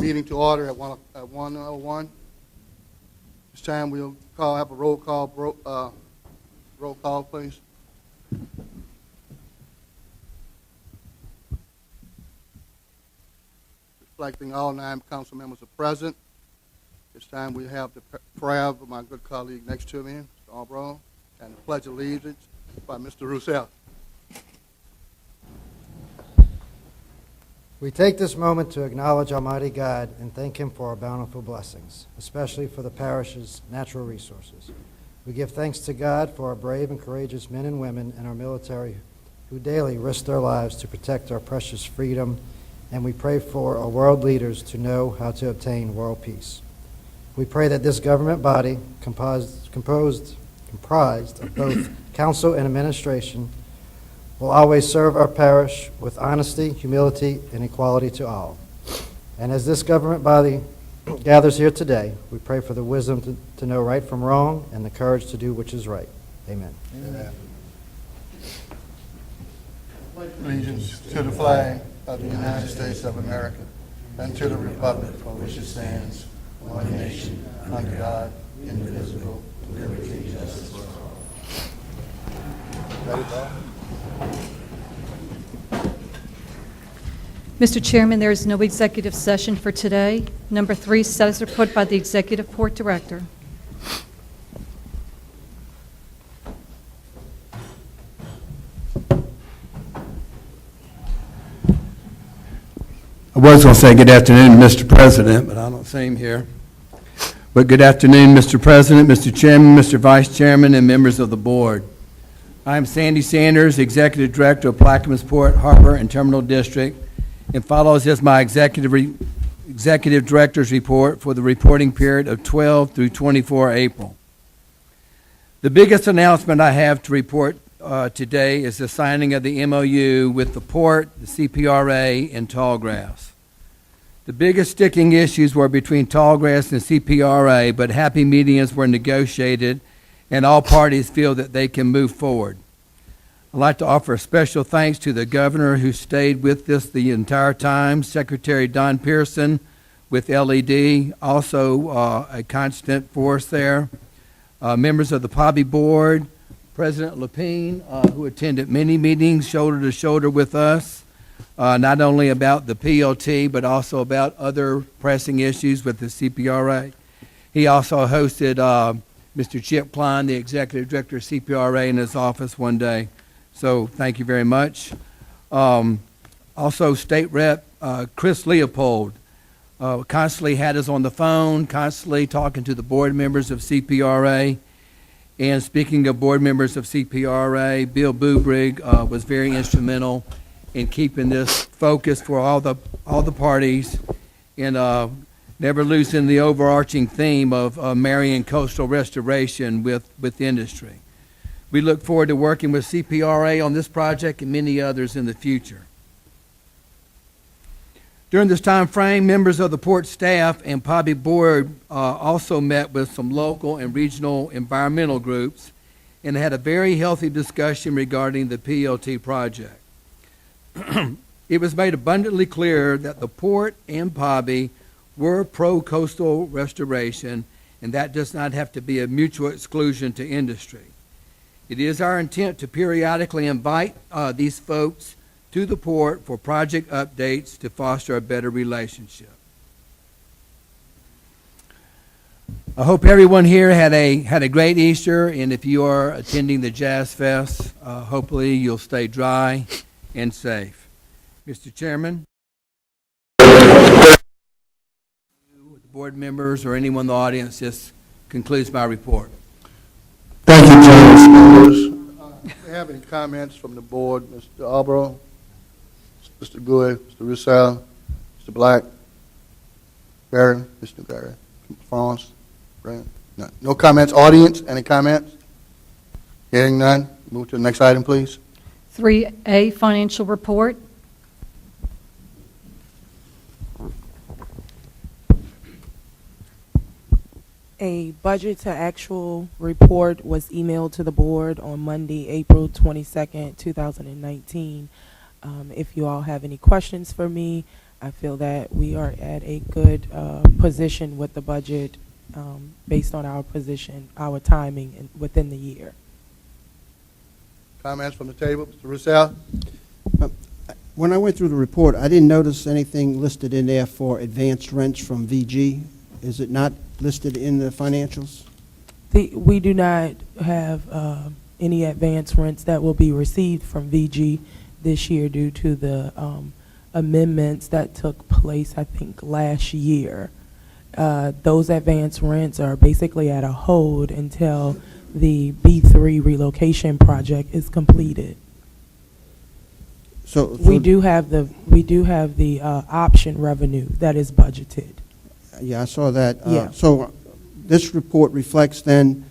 Meeting to order at 1:01. This time we'll have a roll call, please. Reflecting all 9 council members are present. This time we have the prayer of my good colleague next to me, Mr. Albro, and the Pledge of Allegiance by Mr. Roussel. We take this moment to acknowledge Almighty God and thank Him for our bountiful blessings, especially for the parish's natural resources. We give thanks to God for our brave and courageous men and women in our military who daily risk their lives to protect our precious freedom, and we pray for our world leaders to know how to obtain world peace. We pray that this government body, comprised of both council and administration, will always serve our parish with honesty, humility, and equality to all. And as this government body gathers here today, we pray for the wisdom to know right from wrong and the courage to do which is right. Amen. Amen. Allegiance to the flag of the United States of America and to the republic for which it stands, one nation, under God, indivisible, with liberty and justice for all. Ready, Bob? Mr. Chairman, there is no executive session for today. Number 3, status report by the Executive Port Director. I was going to say good afternoon, Mr. President, but I don't see him here. But good afternoon, Mr. President, Mr. Chairman, Mr. Vice Chairman, and members of the board. I am Sandy Sanders, Executive Director of Plaquemines Port, Harbor, and Terminal District, and follows as my Executive Director's report for the reporting period of 12 through 24 April. The biggest announcement I have to report today is the signing of the MOU with the port, the CPRA, and Tallgrass. The biggest sticking issues were between Tallgrass and CPRA, but happy mediums were negotiated, and all parties feel that they can move forward. I'd like to offer a special thanks to the governor who stayed with this the entire time, Secretary Don Pearson with LED, also a constant force there, members of the POBI board, President Lapine, who attended many meetings shoulder to shoulder with us, not only about the PLT, but also about other pressing issues with the CPRA. He also hosted Mr. Chip Klein, the Executive Director of CPRA, in his office one day. So thank you very much. Also, State Rep Chris Leopold constantly had us on the phone, constantly talking to the board members of CPRA. And speaking of board members of CPRA, Bill Bubrig was very instrumental in keeping this focused for all the parties and never losing the overarching theme of marrying coastal restoration with industry. We look forward to working with CPRA on this project and many others in the future. During this time frame, members of the port staff and POBI board also met with some local and regional environmental groups and had a very healthy discussion regarding the PLT project. It was made abundantly clear that the port and POBI were pro-coastal restoration, and that does not have to be a mutual exclusion to industry. It is our intent to periodically invite these folks to the port for project updates to foster a better relationship. I hope everyone here had a great Easter, and if you are attending the Jazz Fest, hopefully you'll stay dry and safe. Mr. Chairman, board members or anyone in the audience, this concludes my report. Thank you, James. Do you have any comments from the board, Mr. Albro, Mr. Good, Mr. Roussel, Mr. Black, Barry, Mr. Barry, France, Brand? None. No comments. Audience, any comments? Hearing none, move to the next item, please. 3A, financial report. A budget to actual report was emailed to the board on Monday, April 22nd, 2019. If you all have any questions for me, I feel that we are at a good position with the budget based on our position, our timing within the year. Comments from the table, Mr. Roussel? When I went through the report, I didn't notice anything listed in there for advanced rents from VG. Is it not listed in the financials? We do not have any advance rents that will be received from VG this year due to the amendments that took place, I think, last year. Those advance rents are basically at a hold until the B3 relocation project is completed. So We do have the option revenue that is budgeted. yeah, I saw that. Yeah. So this report reflects then,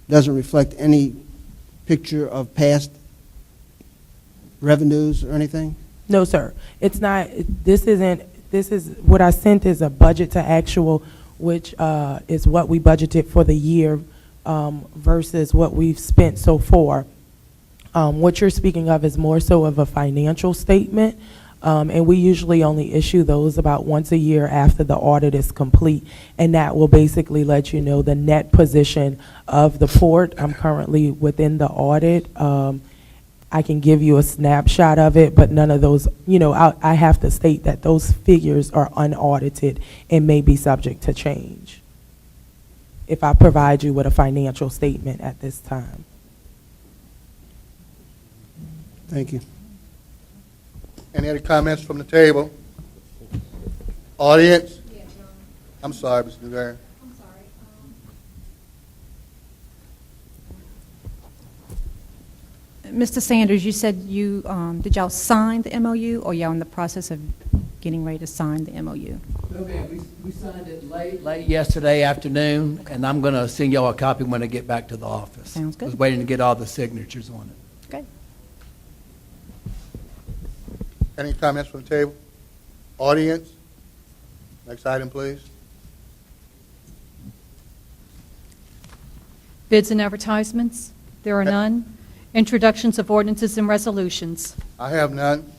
doesn't reflect any picture of past revenues or anything? No, sir. It's not, this is, what I sent is a budget to actual, which is what we budgeted for the year versus what we've spent so far. What you're speaking of is more so of a financial statement, and we usually only issue those about once a year after the audit is complete, and that will basically let you know the net position of the port. I'm currently within the audit. I can give you a snapshot of it, but none of those, I have to state that those figures are unaudited and may be subject to change if I provide you with a financial statement at this time. Thank you. Any other comments from the table? Audience? I'm sorry, Mr. Rivera. Mr. Sanders, you said you, did y'all sign the MOU, or y'all in the process of getting ready to sign the MOU? Okay, we signed it late yesterday afternoon, and I'm going to send y'all a copy when I get back to the office. Sounds good. I was waiting to get all the signatures on it. Okay. Any comments from the table? Audience? Next item, please. Bids and advertisements? There are none. Introductions of ordinances and resolutions. I have none.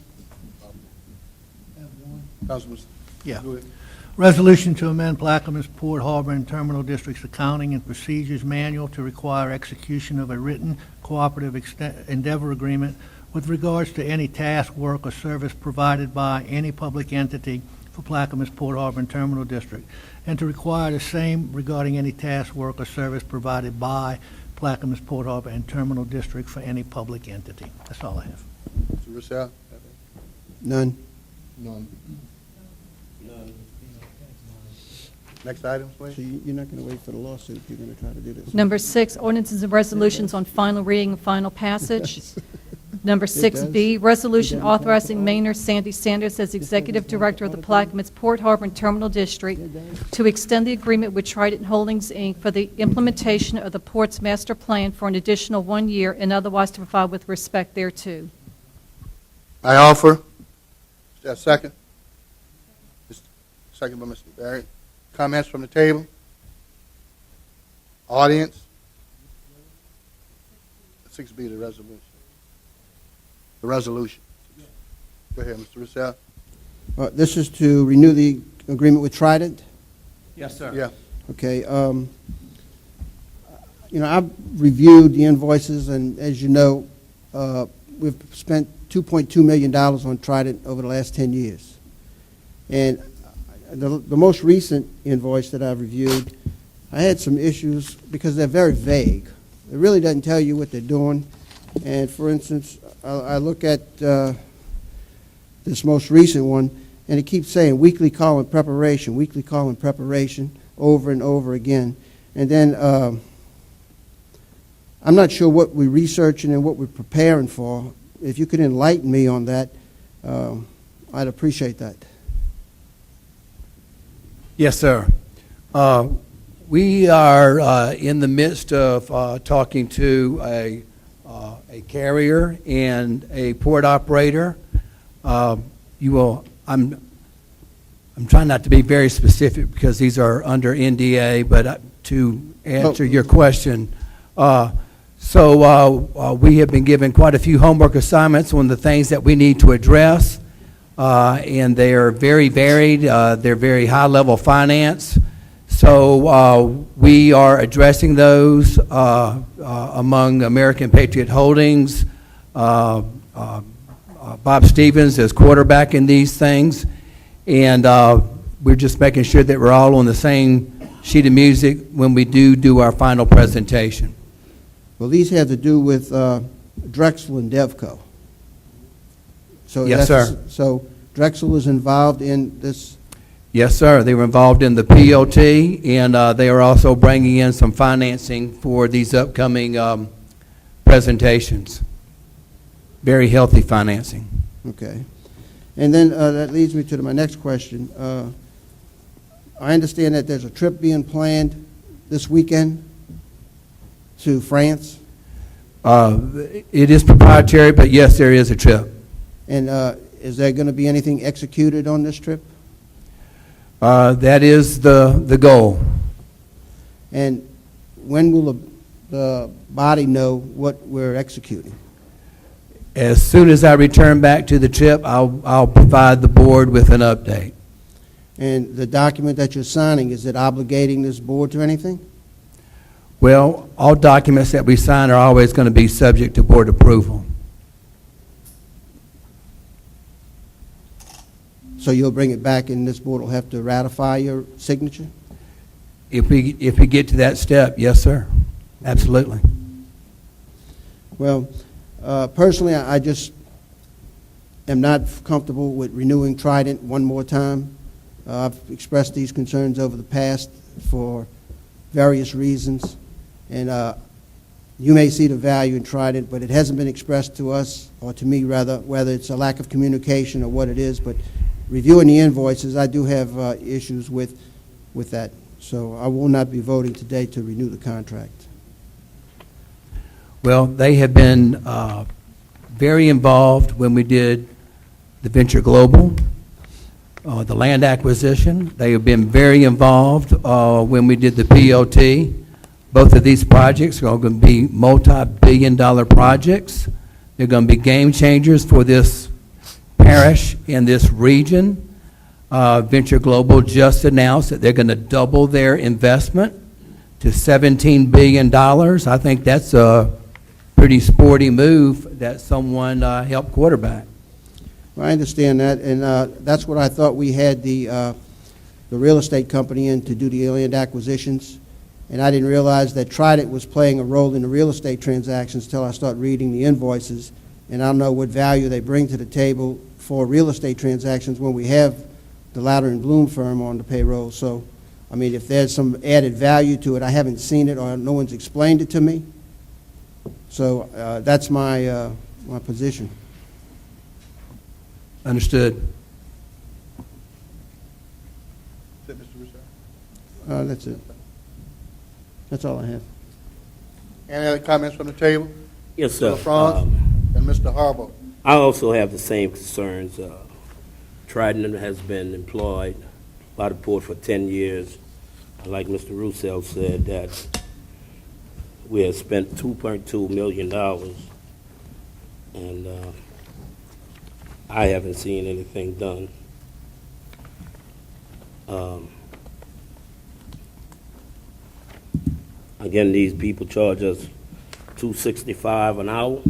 Councilman. Yeah. Go ahead. Resolution to amend Plaquemines Port Harbor and Terminal District's Accounting and Procedures Manual to require execution of a written cooperative endeavor agreement with regards to any task, work, or service provided by any public entity for Plaquemines Port Harbor and Terminal District, and to require the same regarding any task, work, or service provided by Plaquemines Port Harbor and Terminal District for any public entity. That's all I have. Mr. Roussel? None. None. Next item, please. So you're not going to wait for the lawsuit, you're going to try to do this? Number 6, ordinances and resolutions on final reading and final passage. Number 6B, resolution authorizing Mayor Sandy Sanders as Executive Director of the Plaquemines Port Harbor and Terminal District to extend the agreement with Trident Holdings, Inc. for the implementation of the Port's master plan for an additional 1 year and otherwise to provide with respect thereto. I offer. Is there a second? Second by Mr. Barrett. Comments from the table? Audience? 6B, the resolution. The resolution. Go ahead, Mr. Roussel. This is to renew the agreement with Trident? Yes, sir. Yeah. Okay. I've reviewed the invoices, and as you know, we've spent $2.2 million on Trident over the last 10 years. And the most recent invoice that I've reviewed, I had some issues because they're very vague. It really doesn't tell you what they're doing. And for instance, I look at this most recent one, and it keeps saying weekly call and preparation, over and over again. And then I'm not sure what we're researching and what we're preparing for. If you could enlighten me on that, I'd appreciate that. Yes, sir. We are in the midst of talking to a carrier and a port operator. I'm trying not to be very specific because these are under NDA, but to answer your question, so we have been given quite a few homework assignments on the things that we need to address. and they are very varied. They're very high-level finance. So we are addressing those among American Patriot Holdings. Bob Stevens is quarterbacking these things, and we're just making sure that we're all on the same sheet of music when we do our final presentation. Well, these have to do with Drexel and Devco. So Yes, sir. So Drexel is involved in this. Yes, sir. They were involved in the POT, and they are also bringing in some financing for these upcoming presentations. Very healthy financing. Okay. And then that leads me to my next question. I understand that there's a trip being planned this weekend to France, It is proprietary, but yes, there is a trip. and is there going to be anything executed on this trip? That is the goal. And when will the body know what we're executing? As soon as I return back to the trip, I'll provide the board with an update. And the document that you're signing, is it obligating this board to anything? Well, all documents that we sign are always going to be subject to board approval. So you'll bring it back and this board will have to ratify your signature? If we get to that step, yes, sir. Absolutely. Well, personally, I just am not comfortable with renewing Trident one more time. I've expressed these concerns over the past for various reasons, and you may see the value in Trident, but it hasn't been expressed to us, or to me rather, whether it's a lack of communication or what it is. But reviewing the invoices, I do have issues with that. So I will not be voting today to renew the contract. Well, they have been very involved when we did the Venture Global, the land acquisition. They have been very involved when we did the POT. Both of these projects are going to be multi-billion-dollar projects. They're going to be game changers for this parish and this region. Venture Global just announced that they're going to double their investment to $17 billion. I think that's a pretty sporty move that someone helped quarterback. Well, I understand that, and that's what I thought we had the real estate company in to do the land acquisitions, and I didn't realize that Trident was playing a role in the real estate transactions until I started reading the invoices, and I don't know what value they bring to the table for real estate transactions when we have the Louder and Bloom firm on the payroll. So, I mean, if there's some added value to it, I haven't seen it or no one's explained it to me. So that's my my position. Understood. Is it, Mr. Russo? That's it. That's all I have. Any other comments from the table? Yes, sir. Mr. LaFrance and Mr. Harbaugh. I also have the same concerns. Trident has been employed by the port for 10 years. Like Mr. Roussel said, that we have spent $2.2 million, and I haven't seen anything done. Again, these people charge us $2.65 an hour.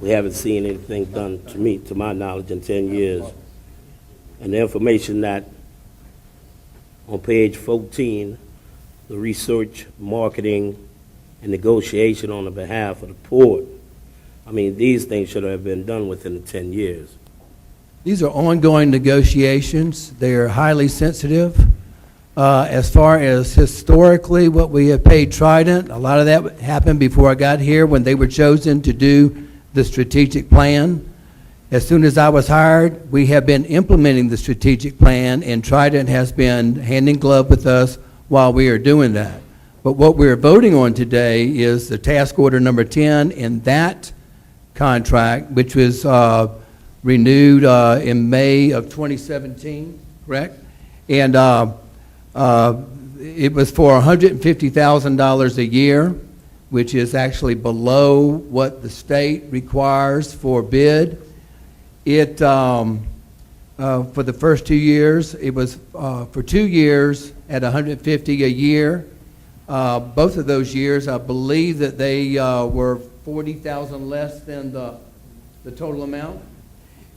We haven't seen anything done to my knowledge, in 10 years. And the information that on page 14, the research, marketing, and negotiation on the behalf of the port, I mean, these things should have been done within the 10 years. These are ongoing negotiations. They are highly sensitive. As far as historically what we have paid Trident, a lot of that happened before I got here when they were chosen to do the strategic plan. As soon as I was hired, we have been implementing the strategic plan, and Trident has been hand in glove with us while we are doing that. But what we're voting on today is the task order number 10 in that contract, which was renewed in May of 2017, correct? And it was for $150,000 a year, which is actually below what the state requires for bid. It, for the first 2 years, it was for 2 years at $150 a year. Both of those years, I believe that they were $40,000 less than the total amount.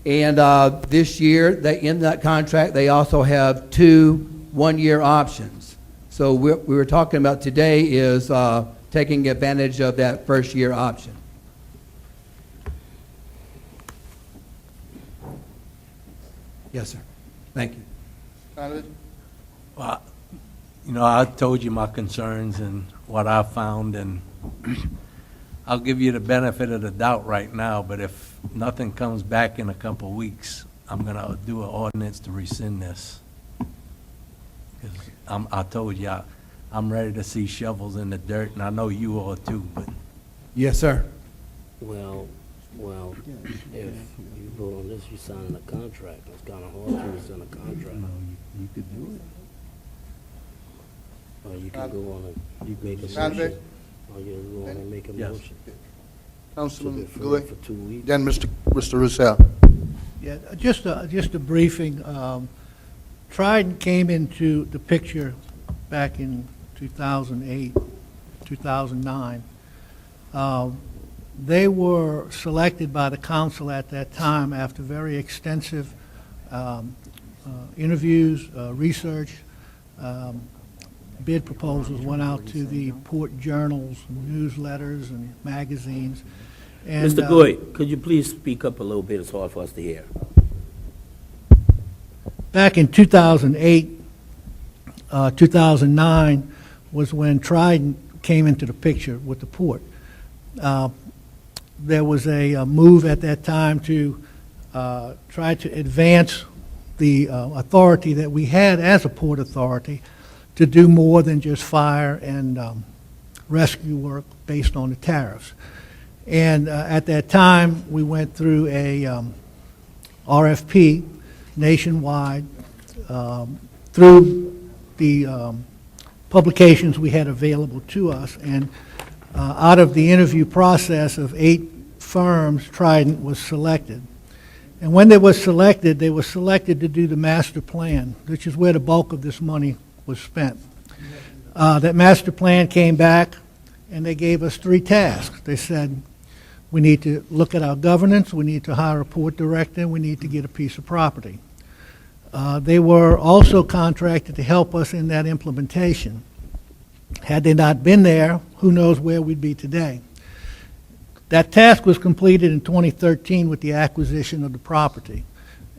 And this year, in that contract, they also have 2 one-year options. So what we were talking about today is taking advantage of that first-year option. Yes, sir. Thank you. Congress? Well, I told you my concerns and what I found, and I'll give you the benefit of the doubt right now, but if nothing comes back in a couple of weeks, I'm going to do an ordinance to rescind this. 'Cause I told you, I'm ready to see shovels in the dirt, and I know you are too, but Yes, sir. Well, if you vote on this, you're signing a contract. It's kind of hard to rescind a contract. you could do it. Or you can go on and, you make a Convict? motion. Or you go on and make a Yes. motion. To Councilman defer Goulet? it for 2 weeks. Then Mr. Roussel. Yeah, just a briefing. Trident came into the picture back in 2008, 2009. They were selected by the council at that time after very extensive interviews, research. Bid proposals went out to the port journals, newsletters, and magazines. And, Mr. Goy, could you please speak up a little bit? It's hard for us to hear. Back in 2008, 2009 was when Trident came into the picture with the port. There was a move at that time to try to advance the authority that we had as a port authority to do more than just fire and rescue work based on the tariffs. And at that time, we went through a RFP nationwide through the publications we had available to us. And out of the interview process of 8 firms, Trident was selected. And when they were selected to do the master plan, which is where the bulk of this money was spent. That master plan came back, and they gave us 3 tasks. They said, we need to look at our governance, we need to hire a port director, and we need to get a piece of property. They were also contracted to help us in that implementation. Had they not been there, who knows where we'd be today. That task was completed in 2013 with the acquisition of the property.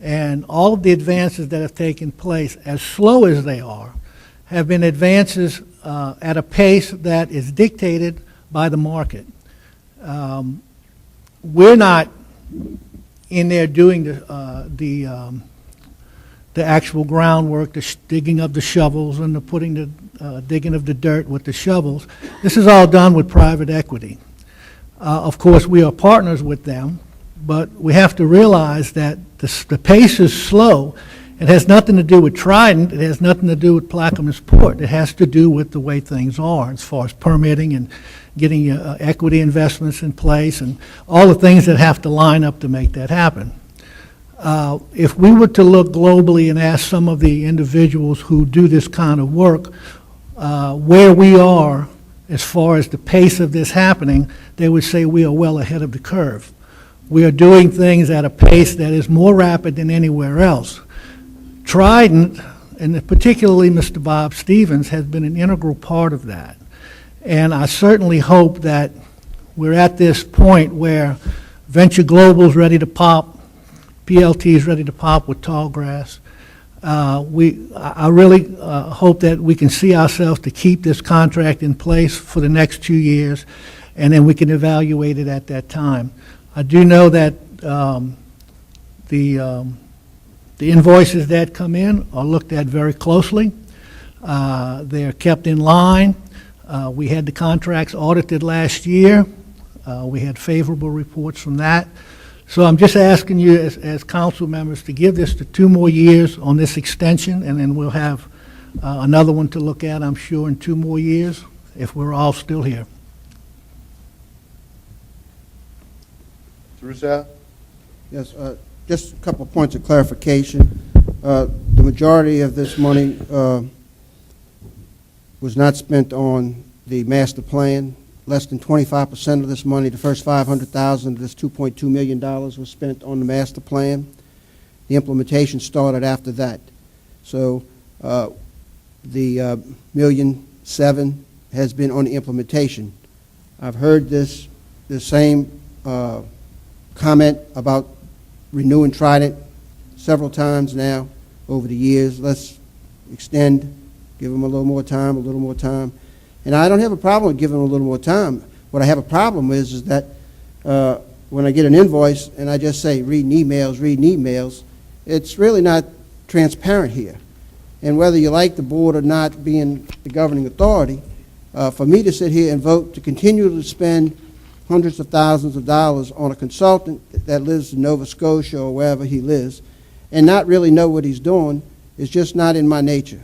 And all of the advances that have taken place, as slow as they are, have been advances at a pace that is dictated by the market. We're not in there doing the actual groundwork, the digging of the shovels and the putting the digging of the dirt with the shovels. This is all done with private equity. Of course, we are partners with them, but we have to realize that the pace is slow. It has nothing to do with Trident. It has nothing to do with Plaquemines Port. It has to do with the way things are as far as permitting and getting equity investments in place and all the things that have to line up to make that happen. If we were to look globally and ask some of the individuals who do this kind of work where we are as far as the pace of this happening, they would say we are well ahead of the curve. We are doing things at a pace that is more rapid than anywhere else. Trident, and particularly Mr. Bob Stevens, has been an integral part of that. And I certainly hope that we're at this point where Venture Global is ready to pop, PLT is ready to pop with Tallgrass. I really hope that we can see ourselves to keep this contract in place for the next 2 years, and then we can evaluate it at that time. I do know that the invoices that come in are looked at very closely. They are kept in line. We had the contracts audited last year. We had favorable reports from that. So I'm just asking you as council members to give this to 2 more years on this extension, and then we'll have another one to look at, I'm sure, in 2 more years, if we're all still here. Mr. Roussel? Yes, just a couple of points of clarification. The majority of this money was not spent on the master plan. Less than 25% of this money, the first $500,000 of this $2.2 million was spent on the master plan. The implementation started after that. So the $1.7 million has been on the implementation. I've heard the same comment about renewing Trident several times now over the years. Let's extend, give them a little more time. And I don't have a problem with giving them a little more time. What I have a problem with is that when I get an invoice and I just say reading emails, it's really not transparent here. And whether you like the board or not being the governing authority, for me to sit here and vote to continue to spend hundreds of thousands of dollars on a consultant that lives in Nova Scotia or wherever he lives and not really know what he's doing is just not in my nature.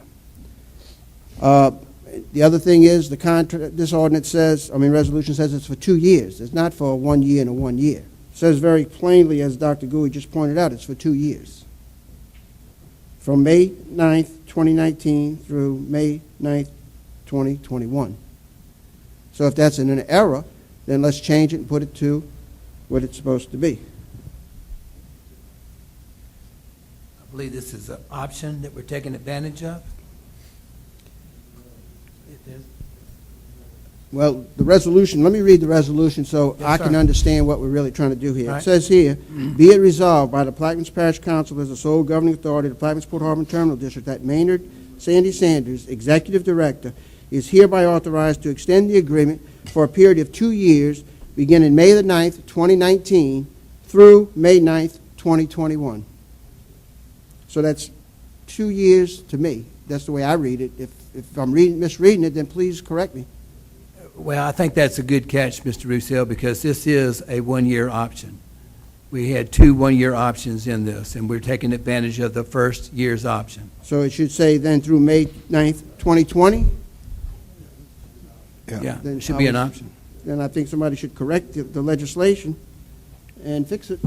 The other thing is the contract, this ordinance says, resolution says it's for 2 years. It's not for 1 year and a 1 year. It says very plainly, as Dr. Gouy just pointed out, it's for 2 years. From May 9th, 2019 through May 9th, 2021. So if that's an error, then let's change it and put it to what it's supposed to be. I believe this is an option that we're taking advantage of. Well, the resolution, let me read the resolution so Yes, I can sir. understand what we're really trying to do here. Right. It says here, be it resolved by the Plaquemines Parish Council as the sole governing authority of the Plaquemines Port Harbor Terminal District that Maynard Sandy Sanders, Executive Director, is hereby authorized to extend the agreement for a period of 2 years, beginning May the 9th, 2019, through May 9th, 2021. So that's 2 years to me. That's the way I read it. If I'm misreading it, then please correct me. Well, I think that's a good catch, Mr. Roussel, because this is a 1-year option. We had 2 1-year options in this, and we're taking advantage of the first year's option. So it should say then through May 9th, 2020? Yeah, Then it should be an I option. Then I think somebody should correct the legislation and fix it.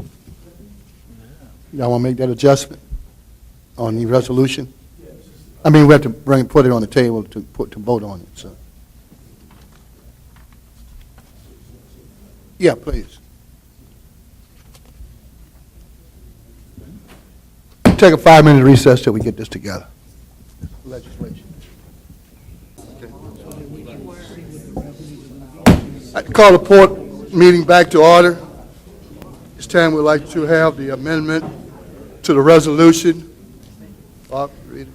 Y'all want to make that adjustment on the resolution? We have to put it on the table to vote on it, so. Yeah, please. Take a 5-minute recess till we get this together. Legislation. I call the port meeting back to order. This time we'd like to have the amendment to the resolution. Bob, read it.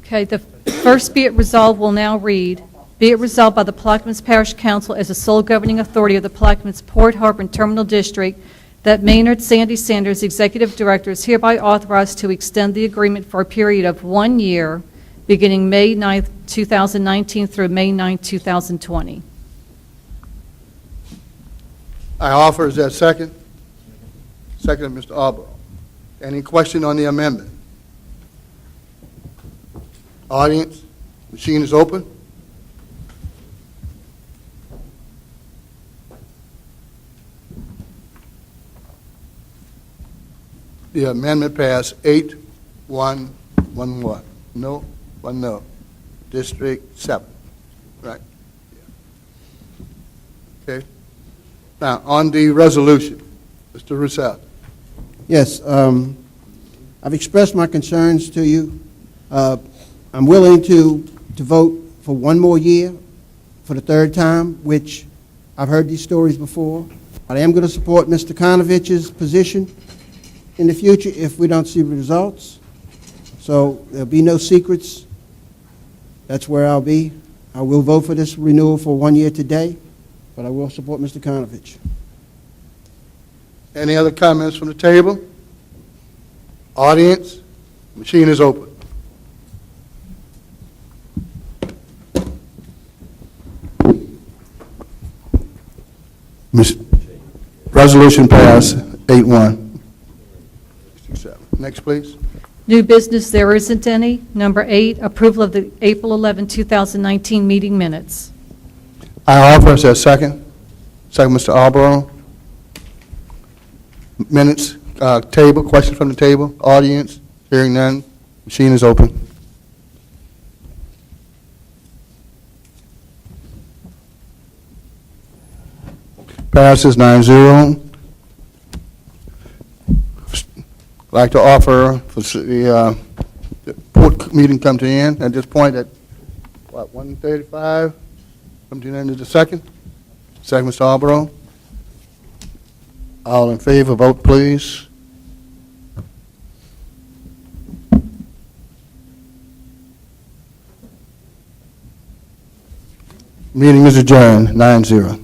Okay, the first be it resolved will now read, be it resolved by the Plaquemines Parish Council as the sole governing authority of the Plaquemines Port Harbor and Terminal District that Maynard Sandy Sanders, Executive Director, is hereby authorized to extend the agreement for a period of 1 year, beginning May 9th, 2019 through May 9th, 2020. I offer, is that second? Second, Mr. Arborough. Any question on the amendment? Audience, machine is open. The amendment passed 8-1-1-1. No, 1 no. District 7. Right. Okay. Now, on the resolution, Mr. Roussel. Yes, I've expressed my concerns to you. I'm willing to vote for 1 more year for the 3rd time, which I've heard these stories before. I am going to support Mr. Konovich's position in the future if we don't see results. So there'll be no secrets. That's where I'll be. I will vote for this renewal for 1 year today, but I will support Mr. Konovich. Any other comments from the table? Audience, machine is open. Resolution passed 8-1. 67. Next, please. New business, there isn't any. Number 8, approval of the April 11, 2019 meeting minutes. I offer, is there a second? Second, Mr. Alborough. Minutes, table, questions from the table, audience, hearing none, machine is open. Passes 9-0. Like to offer for the port meeting come to end at this point at, what, 1:35? Come to an end of the second. Second, Mr. Alborough. All in favor, vote please. Meeting is adjourned, 9-0.